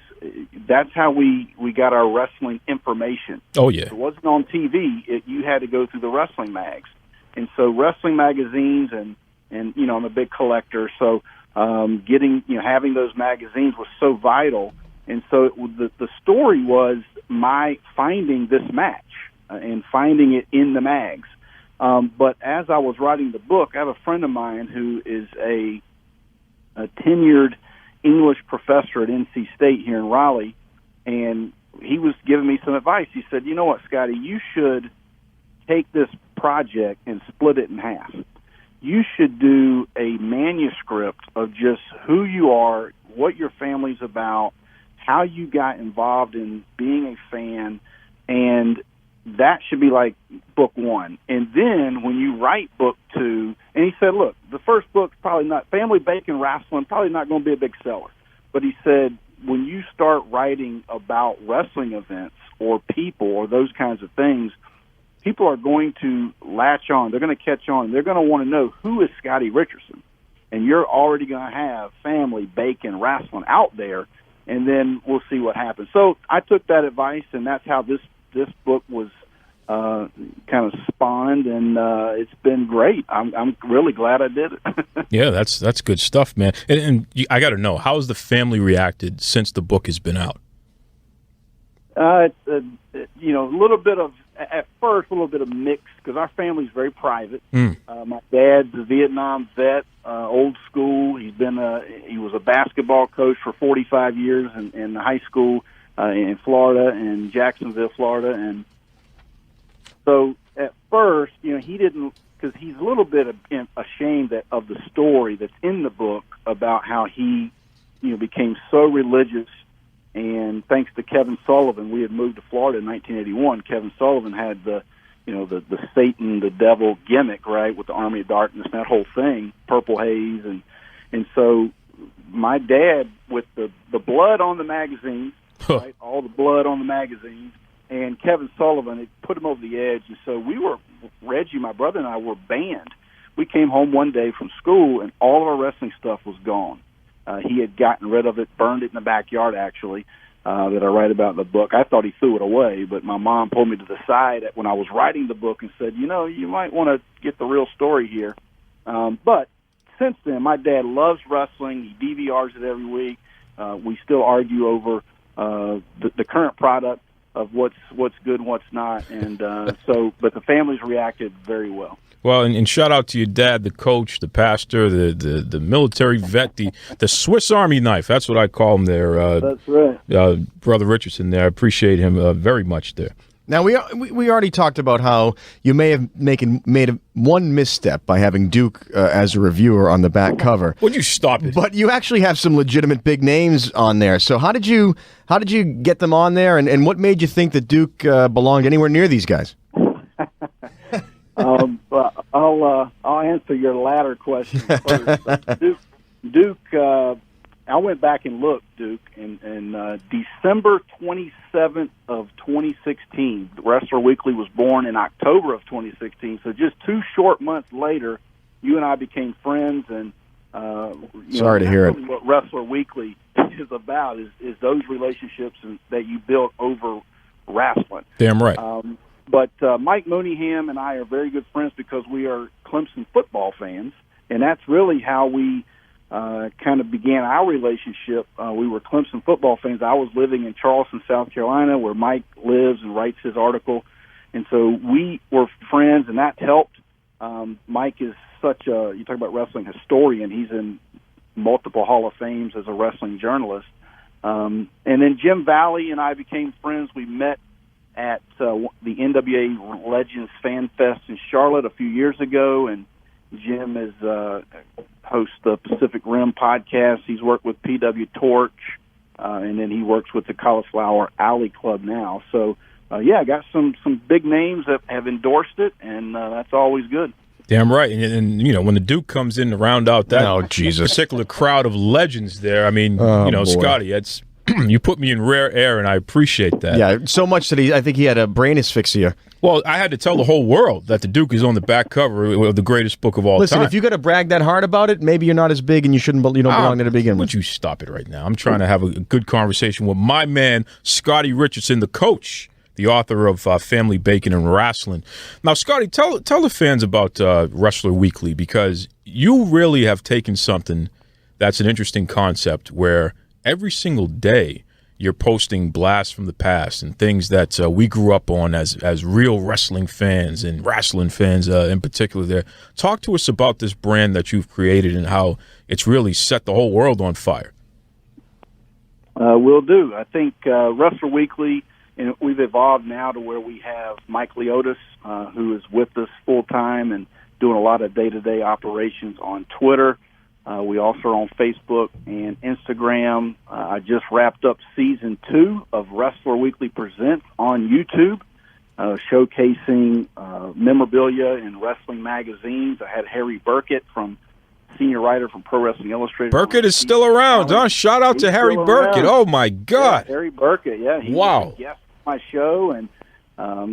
that's how we got our wrestling information. Oh, yeah. It wasn't on TV. You had to go through the wrestling mags. And so wrestling magazines and I'm a big collector, so having those magazines was so vital. And so the story was my finding this match and finding it in the mags. But as I was writing the book, I have a friend of mine who is a tenured English professor at NC State here in Raleigh, and he was giving me some advice. He said, you know what, Scotty, you should take this project and split it in half. You should do a manuscript of just who you are, what your family's about, how you got involved in being a fan, and that should be like book one. And then when you write book two, and he said, look, the first book's probably not, Family Bacon Rasslin, probably not going to be a big seller. But he said, when you start writing about wrestling events or people or those kinds of things, people are going to latch on. They're going to catch on. They're going to want to know, who is Scotty Richardson? And you're already going to have Family Bacon Rasslin out there, and then we'll see what happens. So I took that advice, and that's how this book was kind of spawned, and it's been great. I'm really glad I did it. Yeah, that's good stuff, man. And I got to know, how has the family reacted since the book has been out? It's a little bit of, at first, a little bit of mix, because our family's very private. My dad's a Vietnam vet, old school. He was a basketball coach for 45 years in high school in Florida, in Jacksonville, Florida, and so at first, he didn't, because he's a little bit ashamed of the story that's in the book about how he, became so religious. And thanks to Kevin Sullivan, we had moved to Florida in 1981. Kevin Sullivan had the Satan, the devil gimmick, right, with the Army of Darkness, that whole thing, Purple Haze, and so my dad, with the blood on the magazines, right, all the blood on the magazines, and Kevin Sullivan, it put him over the edge. And so Reggie, my brother, and I were banned. We came home one day from school, and all of our wrestling stuff was gone. He had gotten rid of it, burned it in the backyard, actually, that I write about in the book. I thought he threw it away, but my mom pulled me to the side when I was writing the book and said, you might want to get the real story here. But since then, my dad loves wrestling. He DVRs it every week. We still argue over the current product of what's good and what's not, and but the family's reacted very well. Well, and shout out to your dad, the coach, the pastor, the military vet, the Swiss Army knife. That's what I call him there. That's right. Brother Richardson there. I appreciate him very much there. Now, we already talked about how you may have made one misstep by having Duke as a reviewer on the back cover. Would you stop it? But you actually have some legitimate big names on there. So how did you get them on there, and what made you think that Duke belonged anywhere near these guys? I'll answer your latter question first. Duke, I went back and looked, Duke, in December 27th of 2016. Wrestler Weekly was born in October of 2016, so just 2 short months later, you and I became friends, and sorry to hear it. What Wrestler Weekly is about is those relationships that you built over wrestling. Damn right. But Mike Mooneyham and I are very good friends because we are Clemson football fans, and that's really how we kind of began our relationship. We were Clemson football fans. I was living in Charleston, South Carolina, where Mike lives and writes his article, and so we were friends, and that helped. Mike is you talk about wrestling historian. He's in multiple Hall of Fames as a wrestling journalist. And then Jim Valley and I became friends. We met at the NWA Legends Fan Fest in Charlotte a few years ago, and Jim is hosts the Pacific Rim podcast. He's worked with PW Torch, and then he works with the Cauliflower Alley Club now. So, I got some big names that have endorsed it, and that's always good. Damn right. And when the Duke comes in to round out that particular crowd of legends there, I mean, Scotty, it's you put me in rare air, and I appreciate that. Yeah, so much that I think he had a brain asphyxia. Well, I had to tell the whole world that the Duke is on the back cover of the greatest book of all time. Listen, if you got to brag that hard about it, maybe you're not as big and you don't belong there to begin with. Would you stop it right now? I'm trying to have a good conversation with my man, Scotty Richardson, the coach, the author of Family Bacon and Rasslin. Now, Scotty, tell the fans about Wrestler Weekly, because you really have taken something that's an interesting concept where every single day you're posting blasts from the past and things that we grew up on as real wrestling fans and wrestling fans in particular there. Talk to us about this brand that you've created and how it's really set the whole world on fire. Will do. I think Wrestler Weekly, and we've evolved now to where we have Mike Leotis, who is with us full time and doing a lot of day-to-day operations on Twitter. We also are on Facebook and Instagram. I just wrapped up season 2 of Wrestler Weekly Presents on YouTube, showcasing memorabilia and wrestling magazines. I had Harry Burkett, senior writer from Pro Wrestling Illustrated. Burkett is still around, huh? Shout out to Harry Burkett. Oh, my God. Yeah, Harry Burkett, yeah. He was a guest on my show, and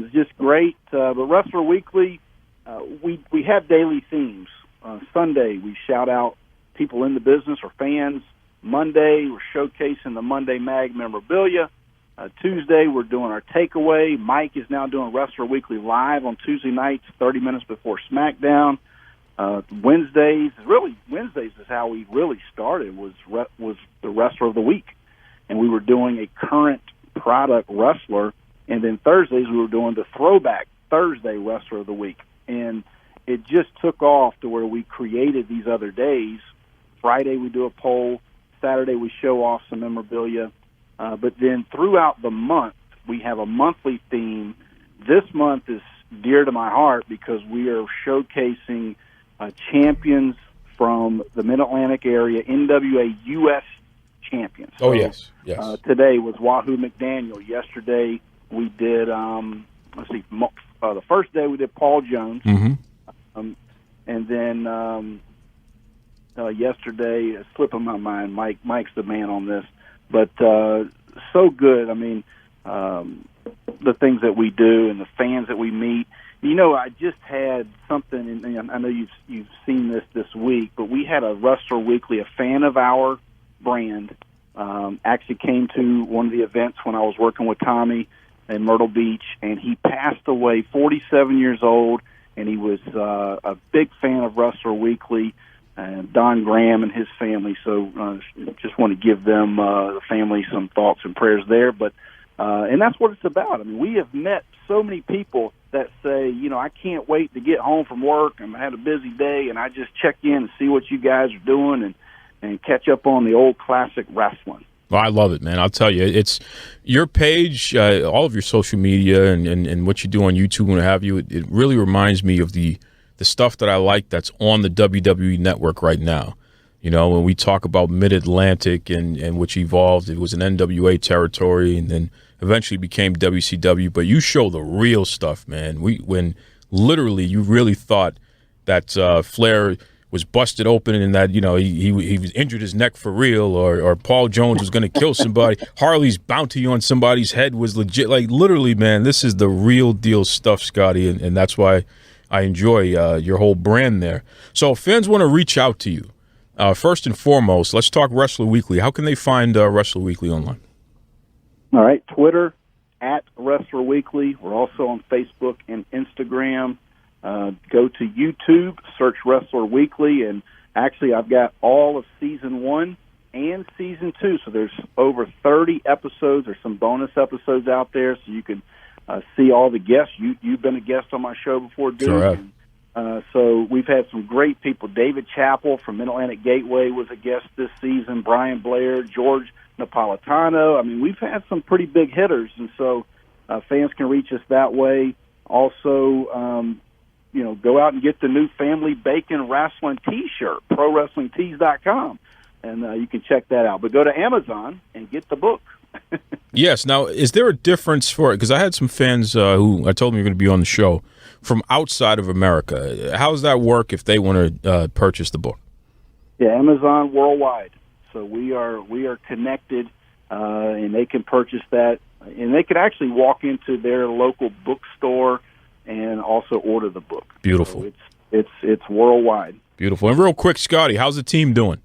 it's just great. But Wrestler Weekly, we have daily themes. Sunday, we shout out people in the business or fans. Monday, we're showcasing the Monday Mag memorabilia. Tuesday, we're doing our takeaway. Mike is now doing Wrestler Weekly Live on Tuesday nights, 30 minutes before SmackDown. Wednesdays is how we really started, was the Wrestler of the Week. And we were doing a current product wrestler. And then Thursdays, we were doing the Throwback Thursday Wrestler of the Week. And it just took off to where we created these other days. Friday, we do a poll. Saturday, we show off some memorabilia. But then throughout the month, we have a monthly theme. This month is dear to my heart because we are showcasing champions from the Mid-Atlantic area, NWA U.S. champions. Oh, yes, yes. Today was Wahoo McDaniel. Yesterday, we did, the first day we did Paul Jones. Mm-hmm. And then yesterday, it's slipping my mind, Mike's the man on this. But so good. I mean, the things that we do and the fans that we meet. You know, I just had something, and I know you've seen this week, but we had a Wrestler Weekly, a fan of our brand, actually came to one of the events when I was working with Tommy in Myrtle Beach, and he passed away, 47 years old, and he was a big fan of Wrestler Weekly, and Don Graham and his family. So just want to give them, the family, some thoughts and prayers there. But and that's what it's about. I mean, we have met so many people that say, you know, I can't wait to get home from work. I had a busy day, and I just check in and see what you guys are doing and catch up on the old classic wrestling. Well, I love it, man. I'll tell you, it's your page, all of your social media and what you do on YouTube and what have you. It really reminds me of the stuff that I like that's on the WWE network right now. You know, when we talk about Mid-Atlantic and which evolved, it was an NWA territory and then eventually became WCW. But you show the real stuff, man. When literally you really thought that Flair was busted open and that, you know, he was injured his neck for real, or Paul Jones was going to kill somebody. Harley's bounty on somebody's head was legit. Like, literally, man, this is the real deal stuff, Scotty, and that's why I enjoy your whole brand there. So if fans want to reach out to you, first and foremost, let's talk Wrestler Weekly. How can they find Wrestler Weekly online? All right, Twitter, @Wrestler Weekly. We're also on Facebook and Instagram. Go to YouTube, search Wrestler Weekly, and actually I've got all of Season 1 and Season 2, so there's over 30 episodes. There's some bonus episodes out there, so you can see all the guests. You've been a guest on my show before, Duke. Sure have. So we've had some great people. David Chappell from Mid-Atlantic Gateway was a guest this season. Brian Blair, George Napolitano. I mean, we've had some pretty big hitters, and so fans can reach us that way. Also, you know, go out and get the new Family Bacon Wrestling T-shirt, ProWrestlingTees.com, and you can check that out. But go to Amazon and get the book. Yes. Now, is there a difference for it? Because I had some fans who I told them you're going to be on the show from outside of America. How does that work if they want to purchase the book? Yeah, Amazon worldwide. So we are connected, and they can purchase that, and they could actually walk into their local bookstore and also order the book. Beautiful. So it's worldwide. Beautiful. And real quick, Scotty, how's the team doing?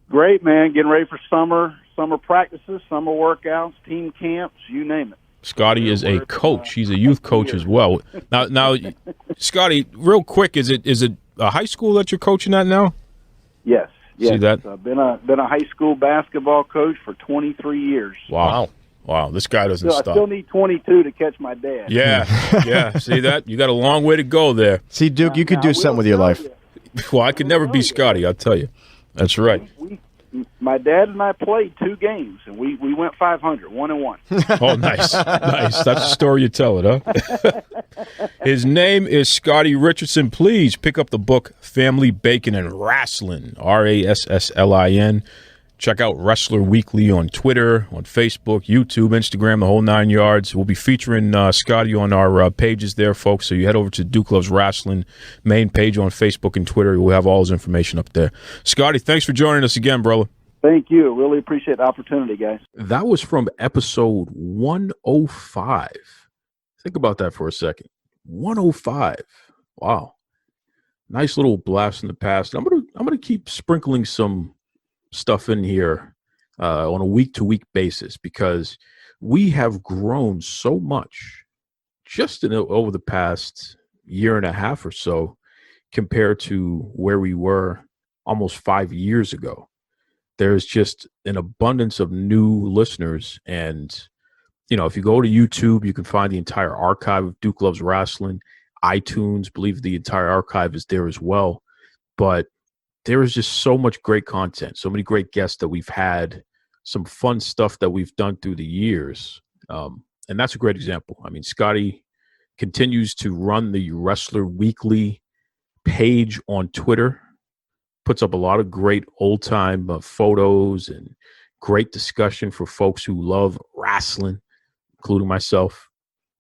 Great, man. Getting ready for summer practices, summer workouts, team camps, you name it. Scotty is a coach. He's a youth coach as well. Now, Scotty, real quick, is it a high school that you're coaching at now? Yes. See that? I've been a high school basketball coach for 23 years. Wow. This guy doesn't stop. I still need 22 to catch my dad. Yeah. See that? You got a long way to go there. See, Duke, you could do something with your life. Well, I could never be Scotty, I'll tell you. That's right. My dad and I played 2 games, and we went 500, 1-1. Oh, nice. Nice. That's the story you tell it, huh? His name is Scotty Richardson. Please pick up the book Family Bacon and Rasslin, Rasslin. Check out Wrestler Weekly on Twitter, on Facebook, YouTube, Instagram, the whole 9 yards. We'll be featuring Scotty on our pages there, folks. So you head over to Duke Loves Wrestling main page on Facebook and Twitter. We'll have all his information up there. Scotty, thanks for joining us again, brother. Thank you. Really appreciate the opportunity, guys. That was from episode 105. Think about that for a second. 105. Wow. Nice little blast in the past. I'm gonna keep sprinkling some stuff in here on a week-to-week basis because we have grown so much just over the past year and a half or so compared to where we were almost 5 years ago. There's just an abundance of new listeners, and if you go to YouTube, you can find the entire archive of Duke Loves Wrestling. iTunes, believe the entire archive is there as well. But there is just so much great content, so many great guests that we've had, some fun stuff that we've done through the years. And that's a great example. I mean, Scotty continues to run the Wrestler Weekly page on Twitter, puts up a lot of great old-time photos and great discussion for folks who love wrestling, including myself.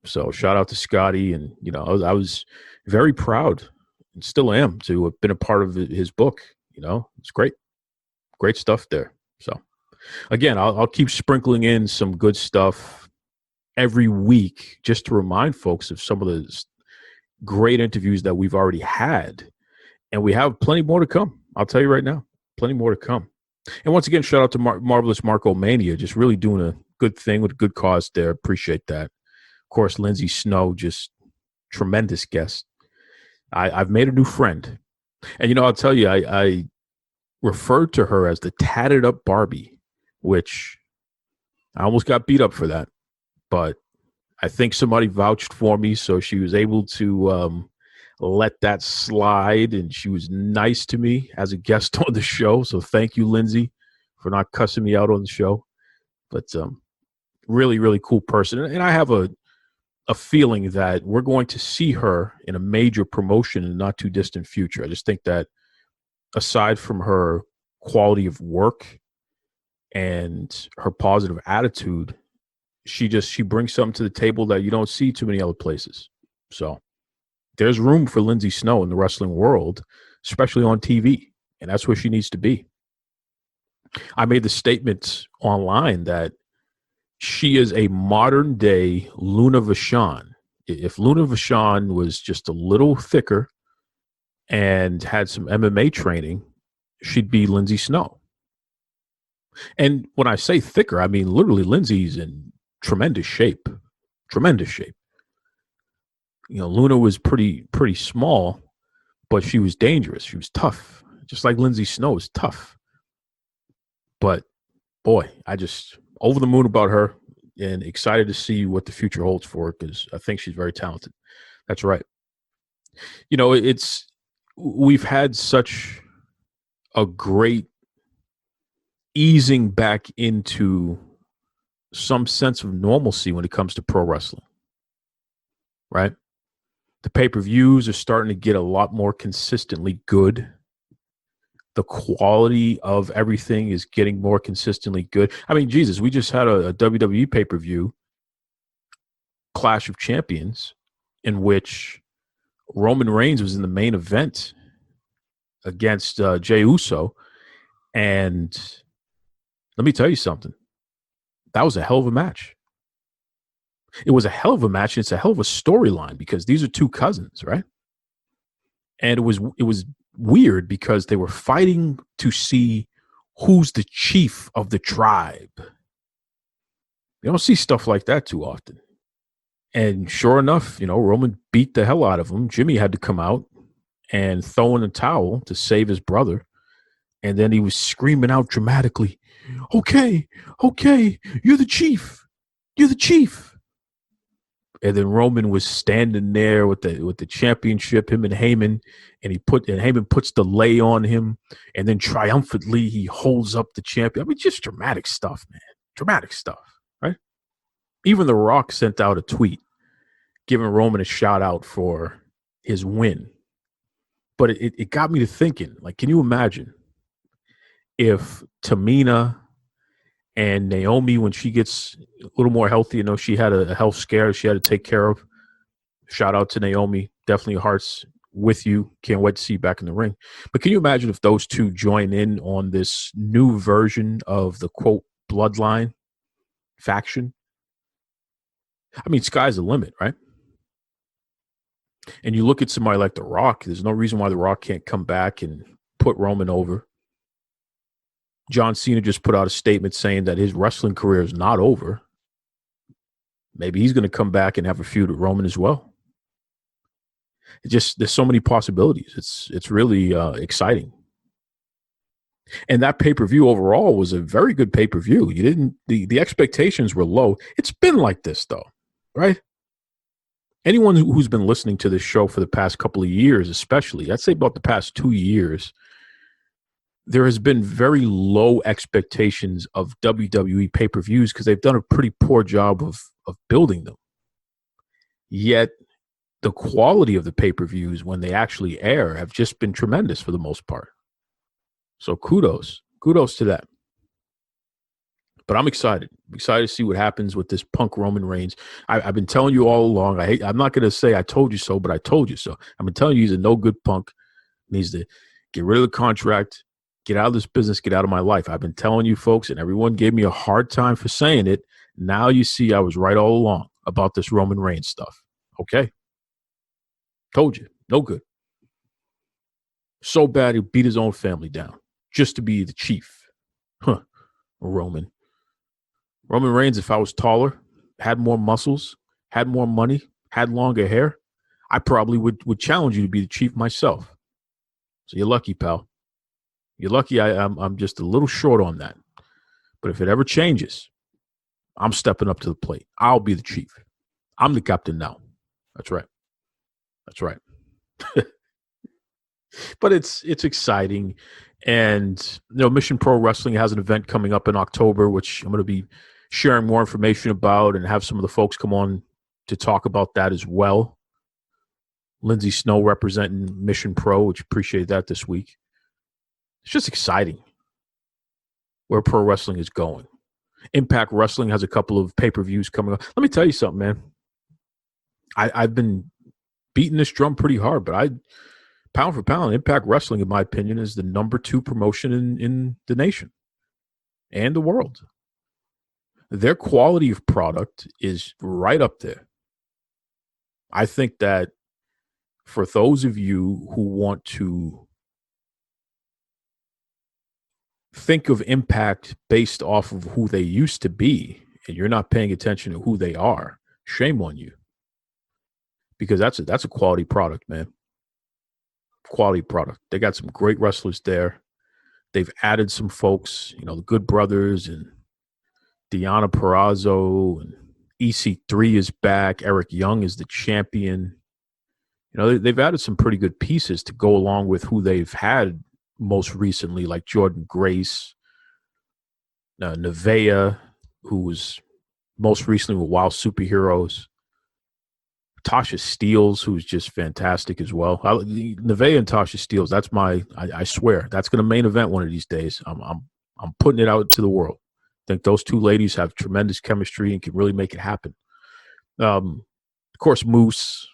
So shout out to Scotty. And, I was very proud and still am to have been a part of his book. It's great stuff there. So again, I'll keep sprinkling in some good stuff every week just to remind folks of some of the great interviews that we've already had, and we have plenty more to come. I'll tell you right now, plenty more to come. And once again, shout out to Marvelous Marco Mania, just really doing a good thing with a good cause there. Appreciate that. Of course, Lindsay Snow, just tremendous guest. I've made a new friend. And, I'll tell you, I referred to her as the tatted up Barbie, which I almost got beat up for that. But I think somebody vouched for me, so she was able to let that slide, and she was nice to me as a guest on the show. So thank you, Lindsay, for not cussing me out on the show. But really, really cool person. And I have a feeling that we're going to see her in a major promotion in the not too distant future. I just think that aside from her quality of work and her positive attitude, she brings something to the table that you don't see too many other places. So there's room for Lindsay Snow in the wrestling world, especially on TV, and that's where she needs to be. I made the statement online that she is a modern day Luna Vachon. If Luna Vachon was just a little thicker and had some MMA training, she'd be Lindsay Snow. And when I say thicker, I mean literally Lindsay's in tremendous shape. Tremendous shape. Luna was pretty small, but she was dangerous. She was tough. Just like Lindsay Snow is tough. But boy, I just over the moon about her and excited to see what the future holds for her because I think she's very talented. That's right. We've had such a great easing back into some sense of normalcy when it comes to pro wrestling, right? The pay-per-views are starting to get a lot more consistently good. The quality of everything is getting more consistently good. I mean, Jesus, we just had a WWE pay-per-view, Clash of Champions, in which Roman Reigns was in the main event against Jey Uso. And let me tell you something. That was a hell of a match. It was a hell of a match, and it's a hell of a storyline because these are two cousins, right? And it was weird because they were fighting to see who's the chief of the tribe. You don't see stuff like that too often. And sure enough, Roman beat the hell out of him. Jimmy had to come out and throw in a towel to save his brother. And then he was screaming out dramatically, okay, you're the chief. You're the chief. And then Roman was standing there with the championship, him and Heyman, and Heyman puts the lay on him, and then triumphantly he holds up the champion. I mean, just dramatic stuff, man. Dramatic stuff, right? Even The Rock sent out a tweet giving Roman a shout out for his win. But it got me to thinking, like, can you imagine if Tamina and Naomi, when she gets a little more healthy, you know, she had a health scare she had to take care of. Shout out to Naomi. Definitely hearts with you. Can't wait to see you back in the ring. But can you imagine if those two join in on this new version of the, quote, bloodline faction? I mean, sky's the limit, right? And you look at somebody like The Rock, there's no reason why The Rock can't come back and put Roman over. John Cena just put out a statement saying that his wrestling career is not over. Maybe he's going to come back and have a feud with Roman as well. There's so many possibilities. It's really exciting. And that pay-per-view overall was a very good pay-per-view. The expectations were low. It's been like this though, right? Anyone who's been listening to this show for the past couple of years, especially, I'd say about the past 2 years, there has been very low expectations of WWE pay-per-views because they've done a pretty poor job of building them. Yet the quality of the pay-per-views when they actually air have just been tremendous for the most part. So kudos to that. But I'm excited. I'm excited to see what happens with this Punk Roman Reigns. I've been telling you all along. I'm not going to say I told you so, but I told you so. I've been telling you he's a no good punk. He needs to get rid of the contract, get out of this business, get out of my life. I've been telling you folks, and everyone gave me a hard time for saying it. Now you see I was right all along about this Roman Reigns stuff. Okay. Told you. No good. So bad he beat his own family down just to be the chief. Roman Reigns, if I was taller, had more muscles, had more money, had longer hair, I probably would challenge you to be the chief myself. So you're lucky, pal. You're lucky I'm just a little short on that. But if it ever changes, I'm stepping up to the plate. I'll be the chief. I'm the captain now. That's right. That's right. But it's exciting. And, you know, Mission Pro Wrestling has an event coming up in October, which I'm going to be sharing more information about and have some of the folks come on to talk about that as well. Lindsay Snow representing Mission Pro, which appreciate that this week. It's just exciting where pro wrestling is going. Impact Wrestling has a couple of pay-per-views coming up. Let me tell you something, man. I've been beating this drum pretty hard, but pound for pound, Impact Wrestling, in my opinion, is the number 2 promotion in the nation and the world. Their quality of product is right up there. I think that for those of you who want to think of Impact based off of who they used to be, and you're not paying attention to who they are, shame on you. Because that's a quality product, man. Quality product. They got some great wrestlers there. They've added some folks, you know, the Good Brothers and Deonna Purrazzo, and EC3 is back. Eric Young is the champion. You know, they've added some pretty good pieces to go along with who they've had most recently, like Jordan Grace, Nevaeh, who was most recently with Wild Superheroes. Tasha Steelz, who's just fantastic as well. Nevaeh and Tasha Steelz, that's I swear, that's going to main event one of these days. I'm putting it out to the world. I think those two ladies have tremendous chemistry and can really make it happen. Of course, Moose.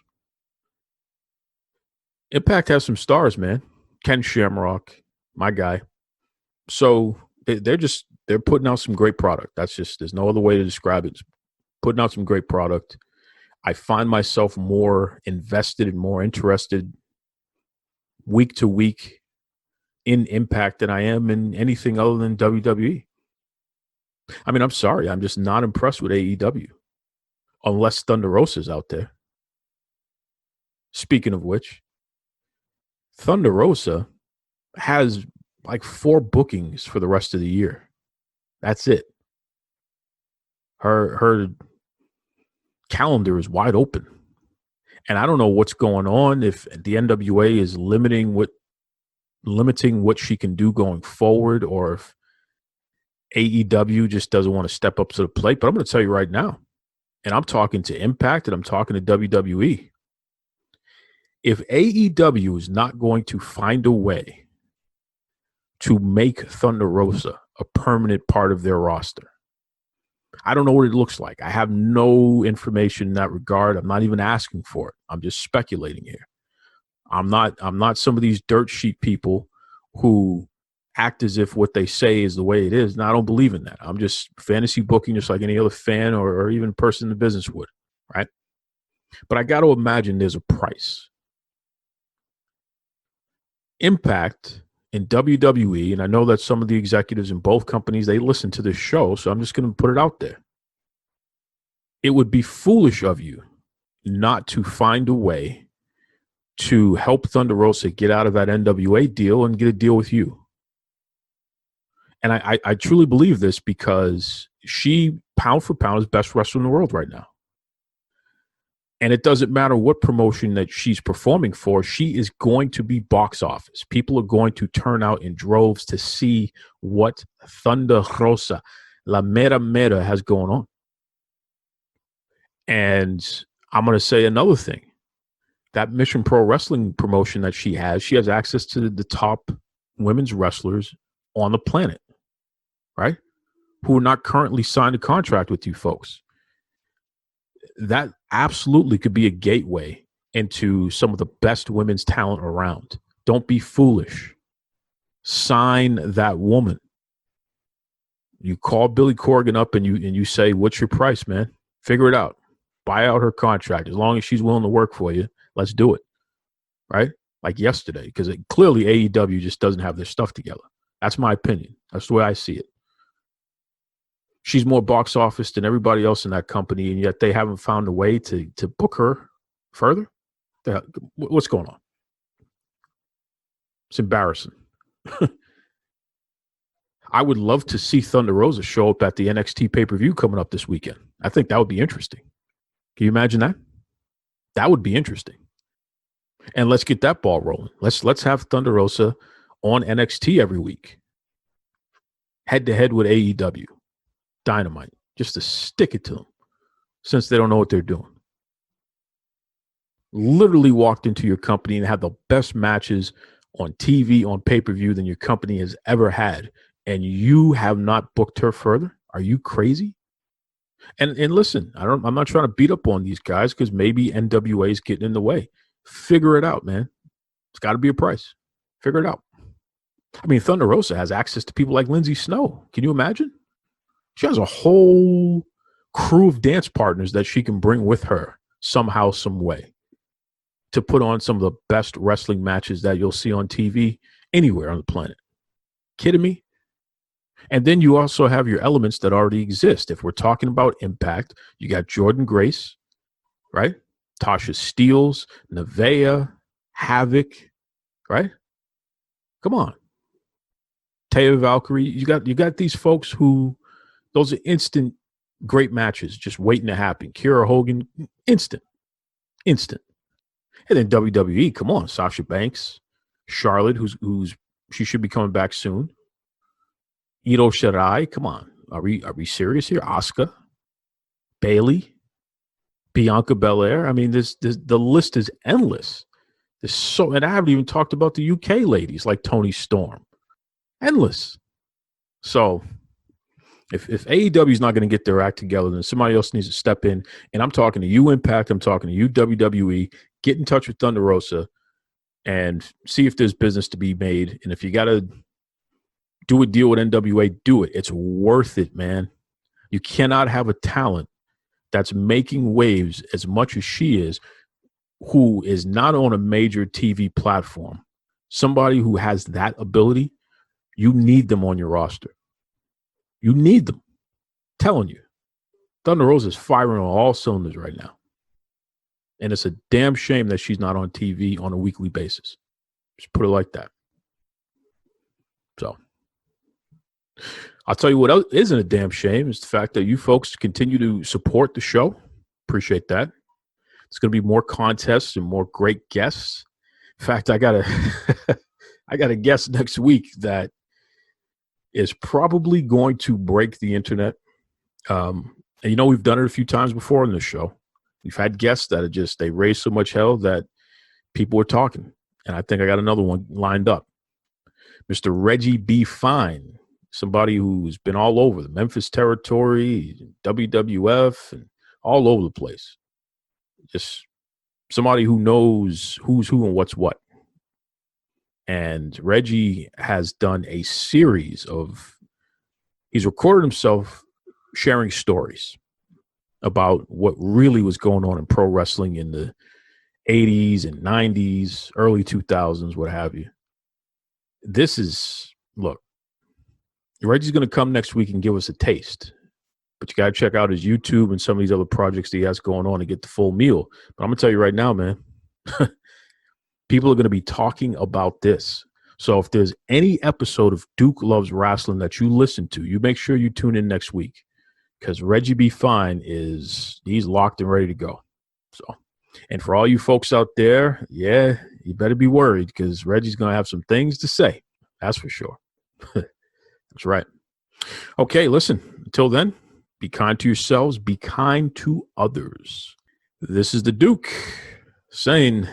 Impact has some stars, man. Ken Shamrock, my guy. So they're putting out some great product. There's no other way to describe it. Putting out some great product. I find myself more invested and more interested week to week in Impact than I am in anything other than WWE. I mean, I'm sorry. I'm just not impressed with AEW unless Thunder Rosa's out there. Speaking of which, Thunder Rosa has like 4 bookings for the rest of the year. That's it. Her calendar is wide open. And I don't know what's going on, if the NWA is limiting what she can do going forward, or if AEW just doesn't want to step up to the plate. But I'm going to tell you right now, and I'm talking to Impact and I'm talking to WWE, if AEW is not going to find a way to make Thunder Rosa a permanent part of their roster, I don't know what it looks like. I have no information in that regard. I'm not even asking for it. I'm just speculating here. I'm not some of these dirt sheet people who act as if what they say is the way it is. Now, I don't believe in that. I'm just fantasy booking just like any other fan or even person in the business would, right? But I got to imagine there's a price. Impact in WWE, and I know that some of the executives in both companies, they listen to this show, so I'm just going to put it out there. It would be foolish of you not to find a way to help Thunder Rosa get out of that NWA deal and get a deal with you. And I truly believe this, because she, pound for pound, is best wrestler in the world right now. And it doesn't matter what promotion that she's performing for, she is going to be box office. People are going to turn out in droves to see what Thunder Rosa, La Mera Mera, has going on. And I'm going to say another thing. That Mission Pro Wrestling promotion that she has access to the top women's wrestlers on the planet, right? Who are not currently signed a contract with you folks. That absolutely could be a gateway into some of the best women's talent around. Don't be foolish. Sign that woman. You call Billy Corgan up and you say, "What's your price, man? Figure it out. Buy out her contract. As long as she's willing to work for you, let's do it." Right? Like yesterday, because clearly AEW just doesn't have their stuff together. That's my opinion. That's the way I see it. She's more box office than everybody else in that company, and yet they haven't found a way to book her further. What's going on? It's embarrassing. I would love to see Thunder Rosa show up at the NXT pay-per-view coming up this weekend. I think that would be interesting. Can you imagine that? That would be interesting. And let's get that ball rolling. Let's have Thunder Rosa on NXT every week, head-to-head with AEW. Dynamite, just to stick it to them, since they don't know what they're doing. Literally walked into your company and had the best matches on TV, on pay-per-view than your company has ever had, and you have not booked her further? Are you crazy? And listen, I'm not trying to beat up on these guys, because maybe NWA is getting in the way. Figure it out, man. It's got to be a price. Figure it out. I mean, Thunder Rosa has access to people like Lindsay Snow. Can you imagine? She has a whole crew of dance partners that she can bring with her somehow, some way, to put on some of the best wrestling matches that you'll see on TV anywhere on the planet. Kidding me? And then you also have your elements that already exist. If we're talking about Impact, you got Jordynne Grace, right? Tasha Steelz, Nevaeh, Havoc, right? Come on. Taya Valkyrie. You got these folks who, those are instant great matches just waiting to happen. Kiera Hogan, instant. And then WWE, come on, Sasha Banks, Charlotte, who's she should be coming back soon. Io Shirai, come on. Are we serious here? Asuka, Bayley, Bianca Belair. I mean, the list is endless. And I haven't even talked about the UK ladies like Toni Storm. Endless. So if AEW is not going to get their act together, then somebody else needs to step in. And I'm talking to you, Impact. I'm talking to you, WWE. Get in touch with Thunder Rosa and see if there's business to be made. And if you got to do a deal with NWA, do it. It's worth it, man. You cannot have a talent that's making waves as much as she is, who is not on a major TV platform. Somebody who has that ability, you need them on your roster. You need them. I'm telling you. Thunder Rosa is firing on all cylinders right now. And it's a damn shame that she's not on TV on a weekly basis. Just put it like that. So I'll tell you what else isn't a damn shame is the fact that you folks continue to support the show. Appreciate that. It's going to be more contests and more great guests. In fact, I got a guest next week that is probably going to break the internet. And we've done it a few times before on this show. We've had guests that are they raise so much hell that people are talking. And I think I got another one lined up. Mr. Reggie B. Fine, somebody who's been all over the Memphis territory, WWF, and all over the place. Just somebody who knows who's who and what's what. And Reggie has done a series he's recorded himself sharing stories about what really was going on in pro wrestling in the 80s and 90s, early 2000s, what have you. Look, Reggie's going to come next week and give us a taste. But you got to check out his YouTube and some of these other projects that he has going on to get the full meal. But I'm going to tell you right now, man, people are going to be talking about this. So if there's any episode of Duke Loves Rasslin that you listen to, you make sure you tune in next week because Reggie B. Fine he's locked and ready to go. So, and for all you folks out there, yeah, you better be worried because Reggie's going to have some things to say. That's for sure. That's right. Okay, listen, until then, be kind to yourselves. Be kind to others. This is the Duke saying,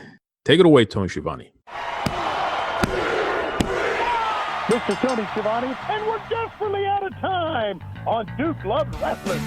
take it away, Tony Schiavone. Mr. Tony Schiavone, and we're desperately out of time on Duke Loves Wrestling.